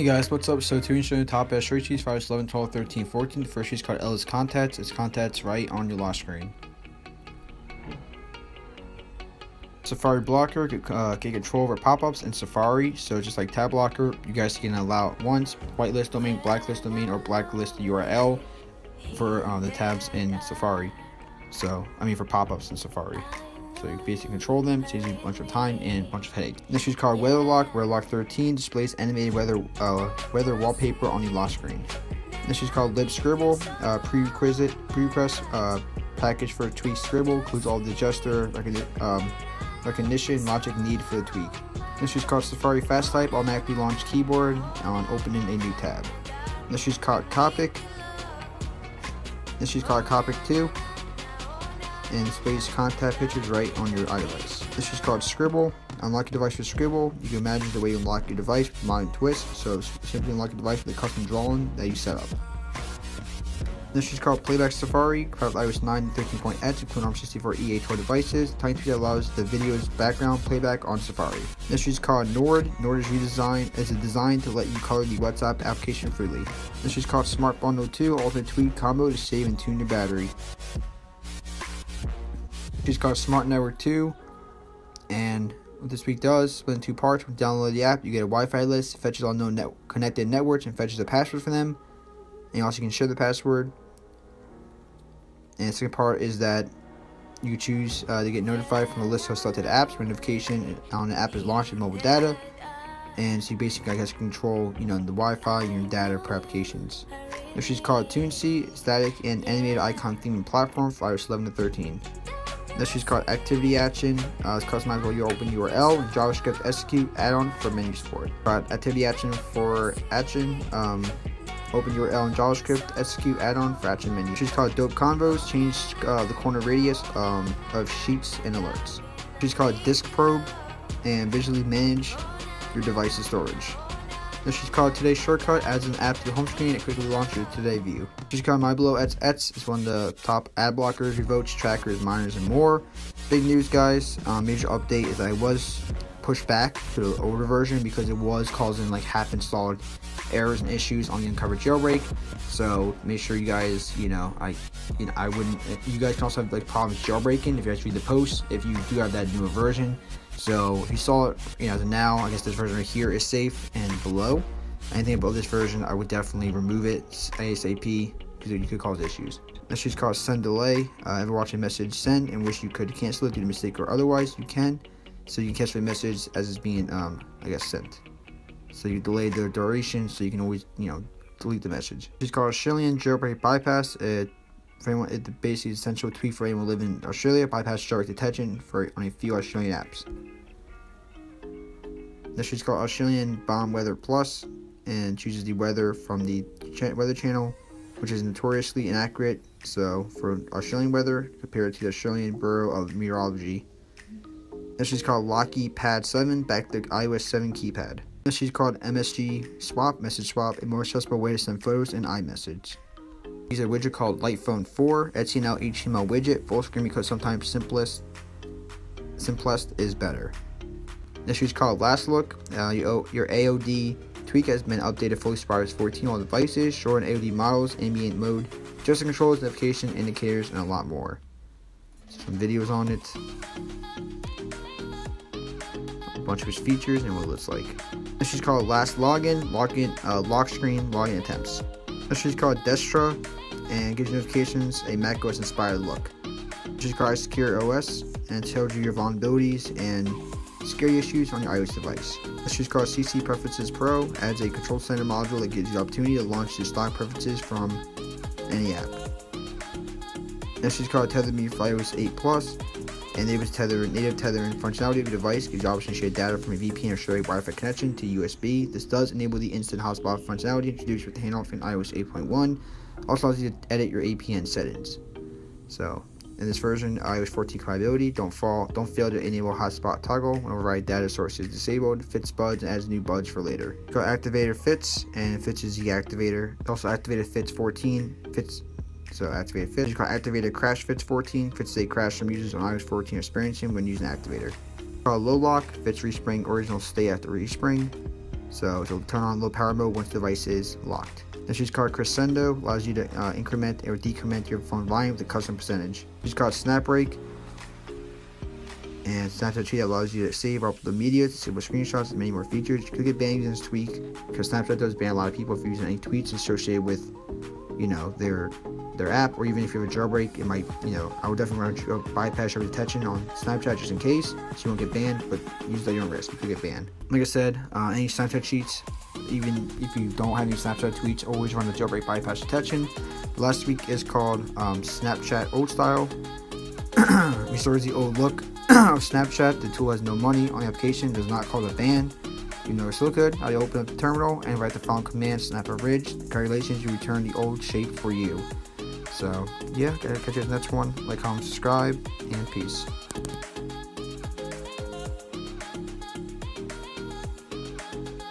Hey guys, what's up? So to show you the top as short keys, 5, 11, 12, 13, 14. The first key is called L is contacts. It's contacts right on your lock screen. Safari blocker can control over pop-ups in Safari. So just like tab blocker, you guys can allow it once, whitelist domain, blacklist domain, or blacklist URL for the tabs in Safari. For pop-ups in Safari. So you basically control them, saves you a bunch of time and a bunch of headache. This is called Weather Lock. Weather Lock 13 displays animated weather wallpaper on your lock screen. This is called Lib Scribble. Prerequest package for tweak scribble includes all the adjuster recognition logic needed for the tweak. This is called Safari Fast Type. Automatically launch keyboard on opening a new tab. This is called Copic. This is called Copic 2. And displays contact pictures right on your iOS. This is called Scribble. Unlock your device with Scribble. You can imagine the way you unlock your device with modern twist. So simply unlock your device with a custom drawing that you set up. This is called Playback Safari. Powered with iOS 9 13.x, including ARM64 EA12 devices. Tiny tweak that allows the video's background playback on Safari. This is called Nord. Nord is designed to let you color the WhatsApp application freely. This is called Smart Bundle 2. Alternate tweak combo to save and tune your battery. She's called Smart Network 2, and what this week does, split in two parts. When you download the app, you get a Wi-Fi list, fetches all known connected networks, and fetches a password for them. And you also can share the password. And the second part is that you choose to get notified from a list of selected apps when notification on the app is launched with mobile data. And so you basically, control, the Wi-Fi and your data per applications. This is called TuneC, static and animated icon theming platform for iOS 11 to 13. This is called Activity Action. It's customizable open URL and JavaScript execute add-on for menu support. Activity Action for action, open URL and JavaScript execute add-on for action menu. This is called Dope Convos. Change the corner radius of sheets and alerts. This is called Disk Probe and visually manage your device's storage. This is called Today's Shortcut. Adds an app to your home screen and quickly launch your Today view. This is called My Below It's. It's one of the top ad blockers, revotes, trackers, miners, and more. Big news, guys. Major update is that it was pushed back to the older version because it was causing half installed errors and issues on the Unc0ver jailbreak. So make sure you guys, I wouldn't. You guys can also have problems jailbreaking if you guys read the post. If you do have that newer version. So if you saw it, as of now, I guess this version right here is safe, and below anything above this version, I would definitely remove it ASAP because it could cause issues. This is called Send Delay. Ever watch a message send and wish you could cancel it due to mistake or otherwise, you can. So you can cancel the message as it's being, sent. So you delay the duration, so you can always, delete the message. This is called Australian Jailbreak Bypass. It basically is essential tweak for anyone living in Australia. Bypass jailbreak detection on a few Australian apps. This is called Australian Bomb Weather Plus, and chooses the weather from the weather channel, which is notoriously inaccurate. So for Australian weather, compared to the Australian Bureau of Meteorology. This is called Locky Pad 7, back to iOS 7 keypad. This is called MSG Swap, Message Swap, a more accessible way to send photos in iMessage. Use a widget called Light Phone 4, HTML widget, full screen because sometimes simplest is better. This is called Last Look. Your AOD tweak has been updated fully to iOS 14 on all devices, shorten AOD models, ambient mode, adjusting controls, notification, indicators, and a lot more. Some videos on it. A bunch of its features and what it looks like. This is called Last Login, lock screen, login attempts. This is called Destra and gives you notifications, a macOS inspired look. This is called Secure OS and tells you your vulnerabilities and security issues on your iOS device. This is called CC Preferences Pro, adds a control center module that gives you the opportunity to launch your stock preferences from any app. This is called Tether Me for iOS 8 Plus, and native tethering functionality of your device gives you the option to share data from a VPN or straight Wi-Fi connection to USB. This does enable the instant hotspot functionality introduced with the handoff in iOS 8.1. Also allows you to edit your APN settings. So in this version, iOS 14 compatibility, don't fail to enable hotspot toggle when override data source is disabled. Fits buds and adds new buds for later. Go activator fits, and fits is the activator. Also activated fits 14 fits. So activated fits. You call activated crash fits 14. Fits a crash some users on iOS 14 are experiencing when using activator. Called low lock. Fits respring original stay after respring. So it'll turn on low power mode once the device is locked. Next is called Crescendo, allows you to increment or decrement your phone volume with a custom percentage. This is called Snapbreak, and Snapchat Tweet allows you to save or upload the media, disable screenshots, and many more features. You could get banned using this tweak because Snapchat does ban a lot of people for using any tweets associated with, you know, their app, or even if you have a jailbreak, it might, you know, I would definitely want to bypass your detection on Snapchat just in case, so you won't get banned, but use it at your own risk. You could get banned. Like I said, any Snapchat cheats, even if you don't have any Snapchat tweets, always run the jailbreak bypass detection. The last tweak is called Snapchat Old Style. Restores the old look of Snapchat. The tool has no money on the application, does not cause a ban. You know it's still good. How you open up the terminal and write the following command: snap a ridge. Congratulations, you return the old shape for you. So yeah, gotta catch you in the next one. Like, comment, subscribe, and peace.